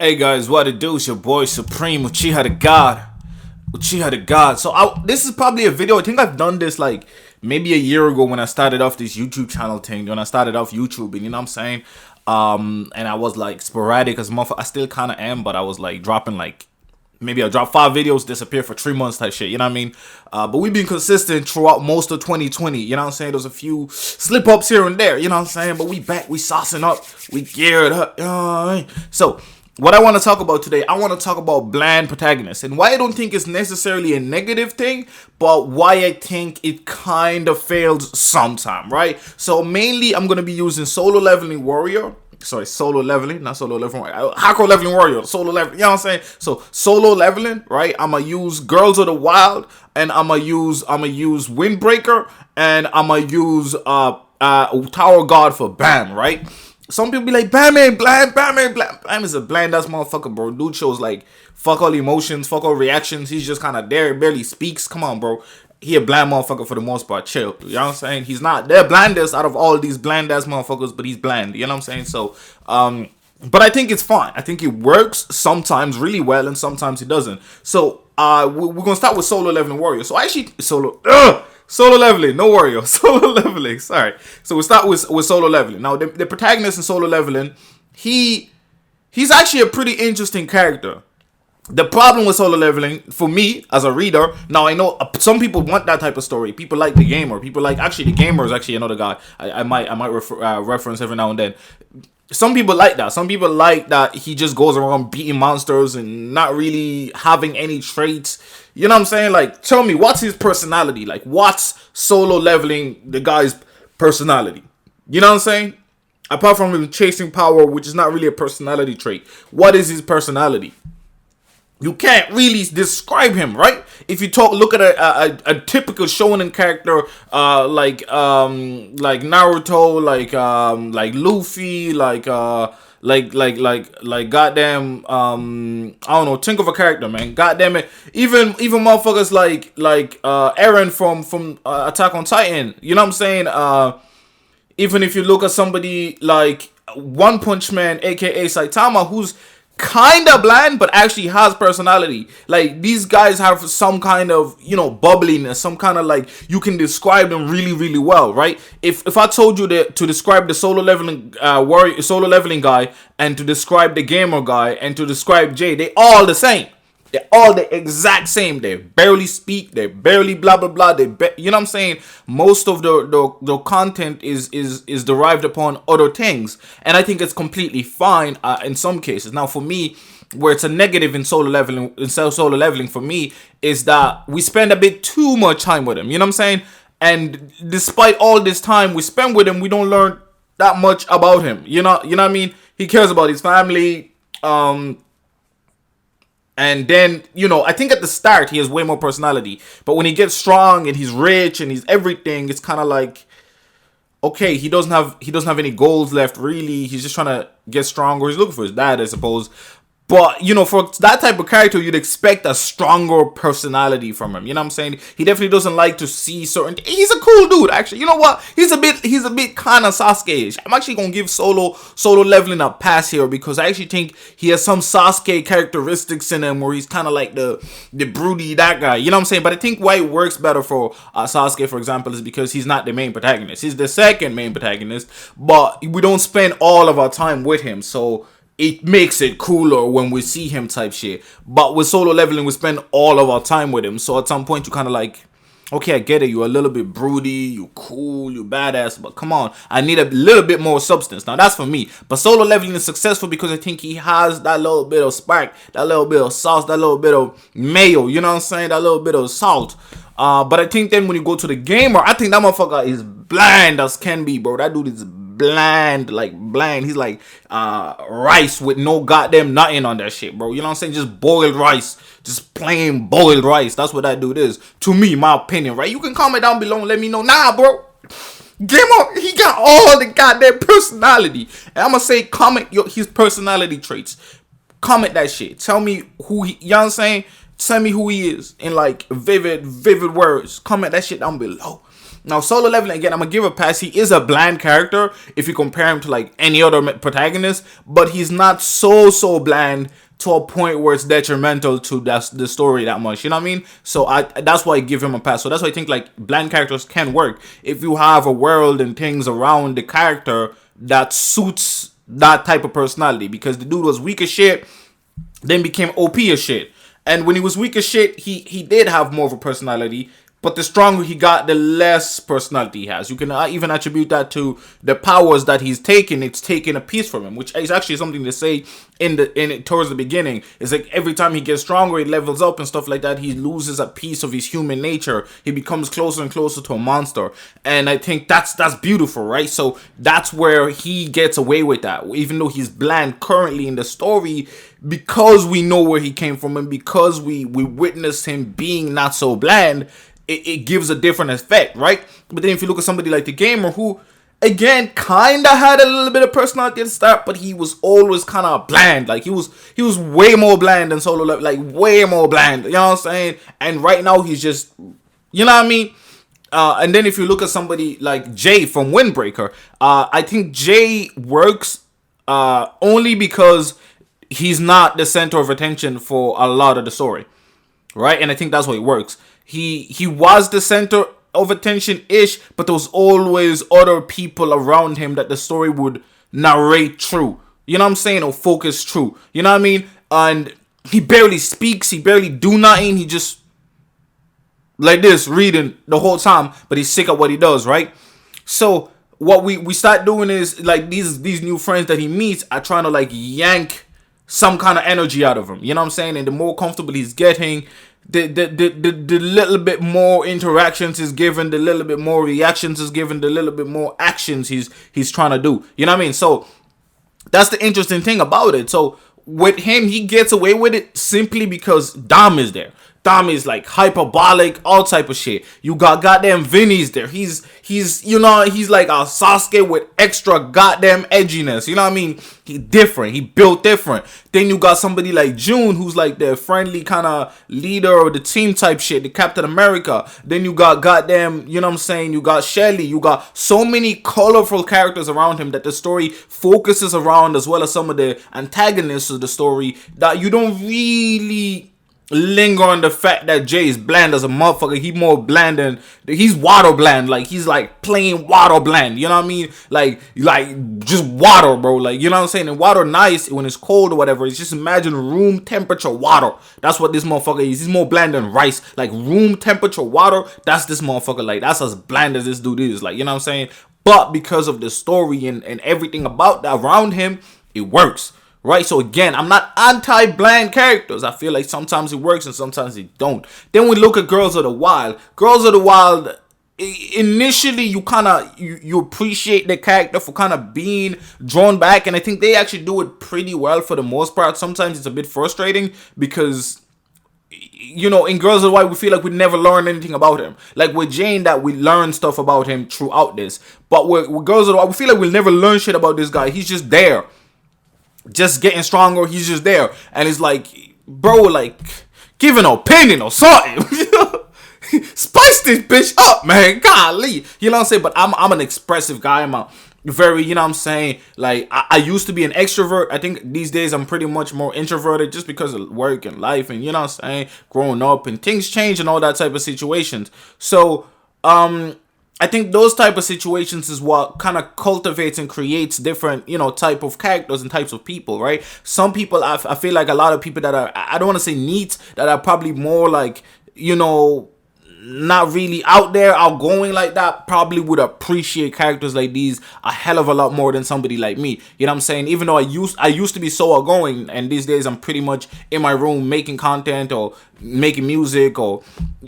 Hey guys, what it do? It's your boy Supreme Uchiha the God. Uchiha the God. This is probably a video. I think I've done this like maybe a year ago when I started off this YouTube channel thing. When I started off YouTube, and you know what I'm saying? And I was like sporadic as much. I still kind of am, but I was like dropping like maybe I drop 5 videos, disappear for 3 months type shit, you know what I mean? But we've been consistent throughout most of 2020, you know what I'm saying? There's a few slip ups here and there, you know what I'm saying? But we back, we saucing up, we geared up, you know what I mean? So what I want to talk about today, I want to talk about bland protagonists and why I don't think it's necessarily a negative thing, but why I think it kind of fails sometime, right? So mainly I'm going to be using Solo Leveling Warrior. Sorry, solo leveling, not solo leveling. Hardcore leveling warrior, solo leveling. You know what I'm saying? So solo leveling, right? I'ma use Girls of the Wild, and I'ma use Windbreaker, and I'ma use Tower God for Bam, right? Some people be like, Bam ain't bland, Bam ain't bland. Bam is a bland ass motherfucker, bro. Dude shows like fuck all emotions, fuck all reactions. He's just kind of there, barely speaks. Come on, bro. He a bland motherfucker for the most part. Chill. You know what I'm saying? He's not the blandest out of all these bland ass motherfuckers, but he's bland. You know what I'm saying? So, but I think it's fine. I think it works sometimes really well, and sometimes it doesn't. So, we're gonna start with Solo Leveling Warrior. So actually, Solo Leveling, no Warrior, Solo Leveling. Sorry. So we start with Solo Leveling. Now, the protagonist in Solo Leveling, he's actually a pretty interesting character. The problem with Solo Leveling, for me as a reader, now I know some people want that type of story. People like the gamer. People like, actually, the gamer is actually another guy I might reference every now and then. Some people like that. Some people like that he just goes around beating monsters and not really having any traits. You know what I'm saying? Like, tell me, what's his personality? Like, what's Solo Leveling the guy's personality? You know what I'm saying? Apart from him chasing power, which is not really a personality trait. What is his personality? You can't really describe him, right? If you look at a typical shonen character, like Naruto, like Luffy, like goddamn, I don't know, think of a character, man. Goddamn it, even motherfuckers like Eren from Attack on Titan. You know what I'm saying? Even if you look at somebody like One Punch Man, aka Saitama, who's kind of bland but actually has personality. Like, these guys have some kind of, you know, bubbliness, some kind of, like, you can describe them really, really well, right? If I told you to describe the Solo Leveling warrior, Solo Leveling guy, and to describe the gamer guy, and to describe Jay, they all the same. They're all the exact same. They barely speak. They barely blah blah blah. You know what I'm saying? Most of the content is derived upon other things, and I think it's completely fine in some cases. Now, for me, where it's a negative in solo leveling for me is that we spend a bit too much time with him. You know what I'm saying? And despite all this time we spend with him, we don't learn that much about him. You know what I mean? He cares about his family. And then, you know, I think at the start he has way more personality. But when he gets strong and he's rich and he's everything, it's kind of like, okay, he doesn't have any goals left, really. He's just trying to get stronger. He's looking for his dad, I suppose. But, you know, for that type of character, you'd expect a stronger personality from him. You know what I'm saying? He definitely doesn't like to see certain... He's a cool dude, actually. You know what? He's a bit kind of Sasuke-ish. I'm actually going to give Solo Leveling a pass here because I actually think he has some Sasuke characteristics in him where he's kind of like the broody, that guy. You know what I'm saying? But I think why it works better for Sasuke, for example, is because he's not the main protagonist. He's the second main protagonist, but we don't spend all of our time with him. So it makes it cooler when we see him type shit. But with Solo Leveling, we spend all of our time with him. So at some point, you kind of like, okay, I get it. You're a little bit broody. You cool. You badass. But come on. I need a little bit more substance. Now, that's for me. But Solo Leveling is successful because I think he has that little bit of spark, that little bit of sauce, that little bit of mayo. You know what I'm saying? That little bit of salt. But I think then when you go to the gamer, I think that motherfucker is bland as can be, bro. That dude is bland. He's like rice with no goddamn nothing on that shit, bro. You know what I'm saying? Just boiled rice. Just plain boiled rice. That's what that dude is. To me, my opinion, right? You can comment down below and let me know. Nah, bro. Gamer, he got all the goddamn personality. And I'm gonna say comment his personality traits. Comment that shit. Tell me who he, you know what I'm saying? Tell me who he is in like vivid words. Comment that shit down below. Now, Solo Leveling, again, I'm gonna give a pass. He is a bland character if you compare him to like any other protagonist, but he's not so bland to a point where it's detrimental to the story that much. You know what I mean? So that's why I give him a pass. So that's why I think like bland characters can work if you have a world and things around the character that suits that type of personality. Because the dude was weak as shit, then became OP as shit. And when he was weak as shit, he did have more of a personality. But the stronger he got, the less personality he has. You can even attribute that to the powers that he's taking. It's taking a piece from him, which is actually something to say towards the beginning. It's like every time he gets stronger, he levels up and stuff like that. He loses a piece of his human nature. He becomes closer and closer to a monster. And I think that's beautiful, right? So that's where he gets away with that, even though he's bland currently in the story, because we know where he came from and because we witness him being not so bland. It gives a different effect, right? But then if you look at somebody like the gamer, who again kind of had a little bit of personality at the start, but he was always kind of bland. Like he was way more bland than Solo Leveling, like way more bland. You know what I'm saying? And right now he's just, you know what I mean? And then if you look at somebody like Jay from Windbreaker, I think Jay works only because he's not the center of attention for a lot of the story, right? And I think that's why it works. He was the center of attention-ish, but there was always other people around him that the story would narrate through. You know what I'm saying? Or focus through. You know what I mean? And he barely speaks. He barely do nothing. He just like this, reading the whole time, but he's sick at what he does, right? So what we start doing is like these new friends that he meets are trying to like yank some kind of energy out of him. You know what I'm saying? And the more comfortable he's getting, the little bit more interactions is given, the little bit more reactions is given, the little bit more actions he's trying to do. You know what I mean? So that's the interesting thing about it. So with him, he gets away with it simply because Dom is there. Dom is like hyperbolic, all type of shit. You got goddamn Vinny's there. He's you know, he's like a Sasuke with extra goddamn edginess. You know what I mean? He different. He built different. Then you got somebody like June, who's like the friendly kind of leader of the team type shit, the Captain America. Then you got goddamn, you know what I'm saying? You got Shelly. You got so many colorful characters around him that the story focuses around, as well as some of the antagonists of the story, that you don't really linger on the fact that Jay is bland as a motherfucker. He more bland than he's water bland. Like he's like plain water bland. You know what I mean? Like just water, bro. Like, you know what I'm saying? And water nice when it's cold or whatever. It's just imagine room temperature water. That's what this motherfucker is. He's more bland than rice. Like room temperature water. That's this motherfucker. Like that's as bland as this dude is. Like, you know what I'm saying? But because of the story and everything about that around him, it works. Right, so again, I'm not anti-bland characters. I feel like sometimes it works and sometimes it don't. Then we look at Girls of the Wild. Girls of the Wild, initially you kind of you appreciate the character for kind of being drawn back, and I think they actually do it pretty well for the most part. Sometimes it's a bit frustrating because, you know, in Girls of the Wild, we feel like we never learn anything about him. Like with Jane, that we learn stuff about him throughout this. But with Girls of the Wild, we feel like we'll never learn shit about this guy. He's just there. Just getting stronger, he's just there. And it's like, bro, like, give an opinion or something. Spice this bitch up, man. Golly. You know what I'm saying? But I'm an expressive guy. I'm a very, you know what I'm saying? Like, I used to be an extrovert. I think these days I'm pretty much more introverted just because of work and life and, you know what I'm saying, growing up and things change and all that type of situations. So, I think those type of situations is what kind of cultivates and creates different, you know, type of characters and types of people, right? Some people, I feel like a lot of people that are, I don't want to say neat, that are probably more like, you know, not really out there, outgoing like that, probably would appreciate characters like these a hell of a lot more than somebody like me. You know what I'm saying? Even though I used to be so outgoing, and these days I'm pretty much in my room making content or making music or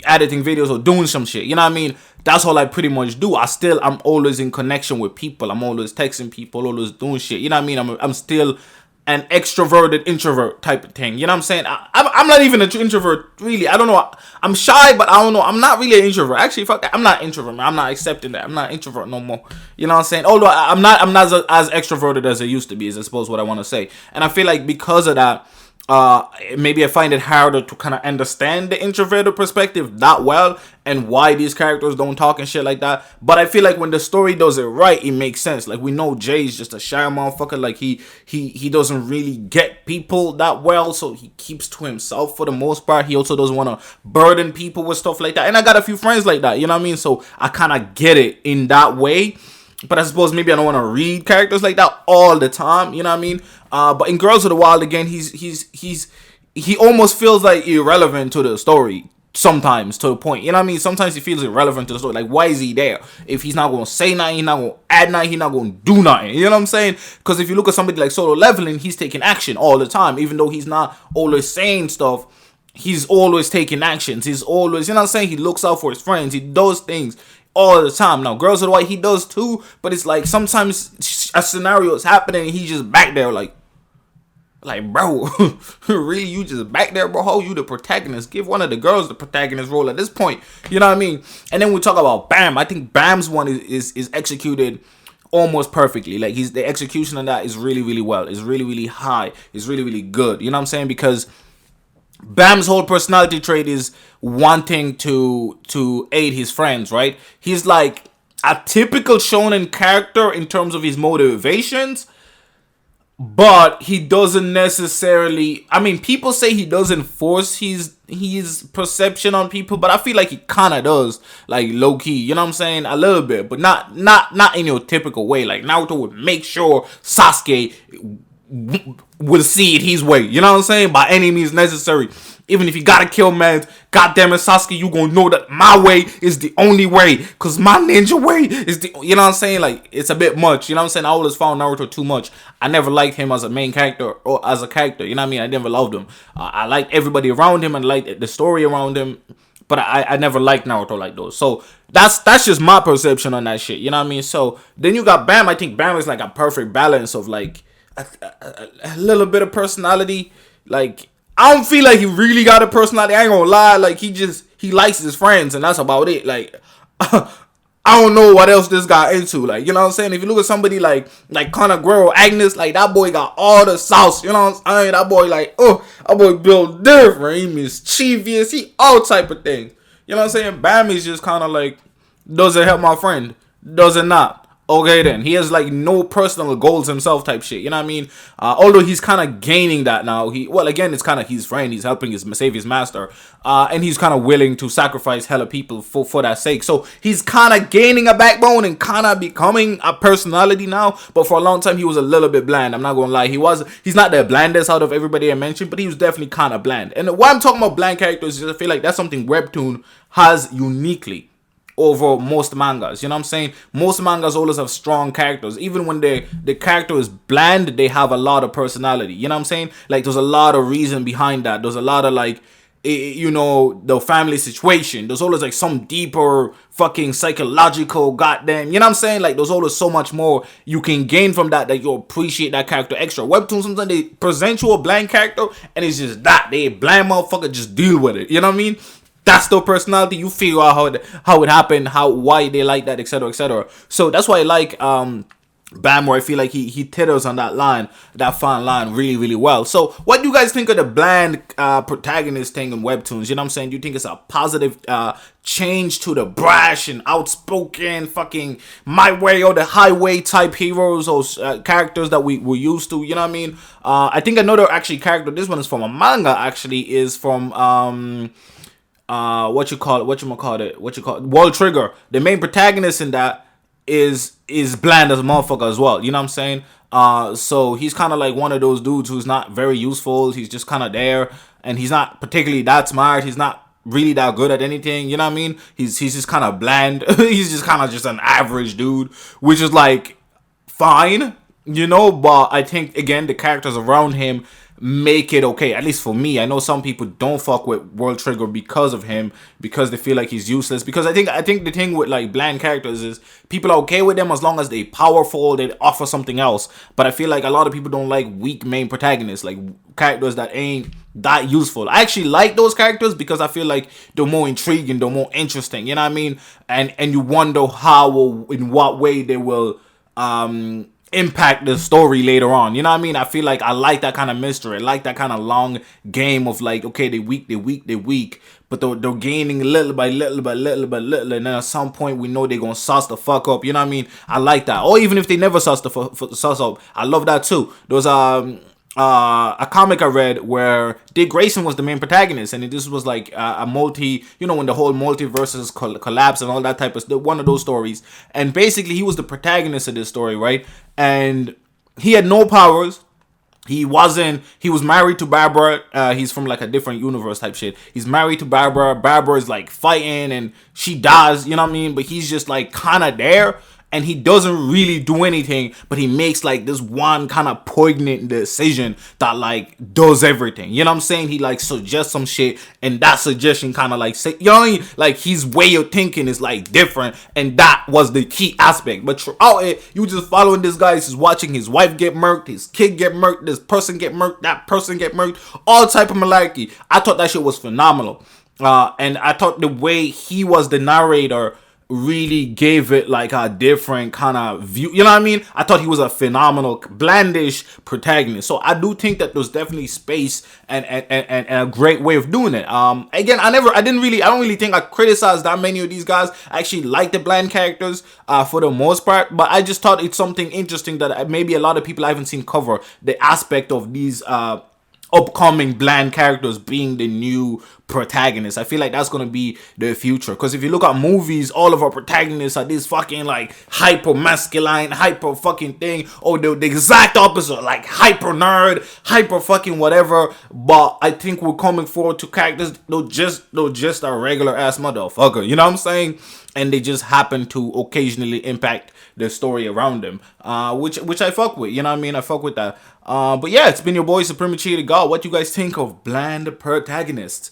editing videos or doing some shit. You know what I mean? That's all I pretty much do. I'm always in connection with people. I'm always texting people, always doing shit. You know what I mean? I'm still an extroverted introvert type of thing. You know what I'm saying? I'm not even an introvert, really. I don't know. I'm shy, but I don't know. I'm not really an introvert. Actually, fuck that. I'm not introvert, man. I'm not accepting that. I'm not introvert no more. You know what I'm saying? Although I'm not as extroverted as I used to be, is I suppose what I want to say. And I feel like because of that, Maybe I find it harder to kind of understand the introverted perspective that well, and why these characters don't talk and shit like that. But I feel like when the story does it right, it makes sense. Like, we know Jay's just a shy motherfucker. Like, he doesn't really get people that well, so he keeps to himself for the most part. He also doesn't want to burden people with stuff like that. And I got a few friends like that, you know what I mean? So I kind of get it in that way. But I suppose maybe I don't want to read characters like that all the time, you know what I mean? But in Girls of the Wild, again, he almost feels like irrelevant to the story sometimes, to the point, you know what I mean? Sometimes he feels irrelevant to the story. Like, why is he there? If he's not going to say nothing, he's not going to add nothing, he's not going to do nothing, you know what I'm saying? Because if you look at somebody like Solo Leveling, he's taking action all the time, even though he's not always saying stuff. He's always taking actions. He's always, you know what I'm saying? He looks out for his friends. He does things all the time. Now, Girls of the White, he does too, but it's like sometimes a scenario is happening and he's just back there like, bro, really, you just back there, bro? How you the protagonist? Give one of the girls the protagonist role at this point. You know what I mean? And then we talk about Bam. I think Bam's one is executed almost perfectly. Like, the execution on that is really, really well. It's really, really high. It's really, really good. You know what I'm saying? Because Bam's whole personality trait is wanting to aid his friends, right? He's like a typical shonen character in terms of his motivations, but he doesn't necessarily, I mean, people say he doesn't force his perception on people, but I feel like he kind of does, like, low key, you know what I'm saying? A little bit, but not in your typical way. Like, Naruto would make sure Sasuke will see it his way, you know what I'm saying? By any means necessary. Even if you gotta kill man, goddamn it, Sasuke, you gonna know that my way is the only way, cause my ninja way is the, you know what I'm saying? Like, it's a bit much, you know what I'm saying? I always found Naruto too much. I never liked him as a main character or as a character, you know what I mean? I never loved him. I liked everybody around him and liked the story around him, but I never liked Naruto like those. So that's just my perception on that shit, you know what I mean? So then you got Bam. I think Bam is like a perfect balance of like a little bit of personality. Like, I don't feel like he really got a personality. I ain't gonna lie. Like, he likes his friends, and that's about it. Like, I don't know what else this guy into. Like, you know what I'm saying? If you look at somebody like Conor Guerrero, Agnes, like, that boy got all the sauce. You know what I'm saying? That boy, like, that boy built different. He mischievous. He all type of things. You know what I'm saying? Bam is just kind of like, does it help my friend? Does it not? Okay, then. He has, like, no personal goals himself type shit. You know what I mean? Although he's kind of gaining that now. Well, again, it's kind of his friend. He's helping save his master. And he's kind of willing to sacrifice hella people for that sake. So he's kind of gaining a backbone and kind of becoming a personality now. But for a long time, he was a little bit bland. I'm not going to lie. He's not the blandest out of everybody I mentioned, but he was definitely kind of bland. And why I'm talking about bland characters is I feel like that's something Webtoon has uniquely over most mangas. You know what I'm saying? Most mangas always have strong characters. Even when the character is bland, they have a lot of personality. You know what I'm saying? Like, there's a lot of reason behind that. There's a lot of, like, you know, the family situation. There's always, like, some deeper fucking psychological goddamn, you know what I'm saying? Like, there's always so much more you can gain from that you'll appreciate that character extra. Webtoons, sometimes they present you a bland character and it's just that. They bland motherfucker, just deal with it. You know what I mean? That's their personality. You figure out how it happened, why they like that, etc., etc. So that's why I like Bam, where I feel like he titters on that line, that fine line, really, really well. So what do you guys think of the bland protagonist thing in Webtoons? You know what I'm saying? Do you think it's a positive change to the brash and outspoken fucking my way or the highway type heroes or characters that we were used to? You know what I mean? I think another actually character, this one is from a manga actually, is from World Trigger. The main protagonist in that is bland as a motherfucker as well. You know what I'm saying? So he's kind of like one of those dudes who's not very useful. He's just kind of there, and he's not particularly that smart. He's not really that good at anything. You know what I mean? He's just kind of bland. He's just kind of just an average dude, which is like fine, you know. But I think again the characters around him make it okay, at least for me. I know some people don't fuck with World Trigger because of him, because they feel like he's useless. Because I think the thing with like bland characters is people are okay with them as long as they powerful, they offer something else. But I feel like a lot of people don't like weak main protagonists, like characters that ain't that useful. I actually like those characters because I feel like they're more intriguing, they're more interesting, you know what I mean? And you wonder how or in what way they will impact the story later on. You know what I mean? I feel like I like that kind of mystery. I like that kind of long game of like, okay, they weak, but they're gaining little by little, and then at some point we know they're gonna sauce the fuck up. You know what I mean? I like that. Or even if they never sauce up, I love that too. There was a comic I read where Dick Grayson was the main protagonist, and this was like a multi, you know, when the whole multiverses collapse and all that type of stuff, one of those stories. And basically he was the protagonist of this story, right? And he had no powers. He was married to Barbara. He's from like a different universe type shit. He's married to Barbara. Barbara is like fighting and she dies, you know what I mean? But he's just like kind of there. And he doesn't really do anything, but he makes like this one kind of poignant decision that like does everything. You know what I'm saying? He like suggests some shit, and that suggestion kind of like say, you know what I mean? Like his way of thinking is like different, and that was the key aspect. But throughout it, you just following this guy. He's watching his wife get murked, his kid get murked, this person get murked, that person get murked, all type of malarkey. I thought that shit was phenomenal, and I thought the way he was the narrator really gave it like a different kind of view. You know what I mean? I thought he was a phenomenal, blandish protagonist. So I do think that there's definitely space and a great way of doing it. Again, I don't really think I criticized that many of these guys. I actually like the bland characters for the most part, but I just thought it's something interesting that maybe a lot of people I haven't seen cover, the aspect of these upcoming bland characters being the new protagonists. I feel like that's gonna be the future, because if you look at movies, all of our protagonists are this fucking like hyper masculine, hyper fucking thing, or the exact opposite, like hyper nerd, hyper fucking whatever. But I think we're coming forward to characters they're just a regular ass motherfucker, you know what I'm saying? And they just happen to occasionally impact the story around them, which I fuck with, you know what I mean? I fuck with that. But yeah, it's been your boy Supreme Uchiha the God. What you guys think of bland protagonists?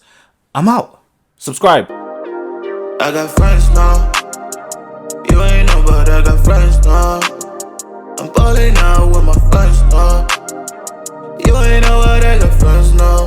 I'm out. Subscribe. I got friends now. You ain't know, but I got friends now. I'm balling out with my friends now. You ain't know, but I got friends now.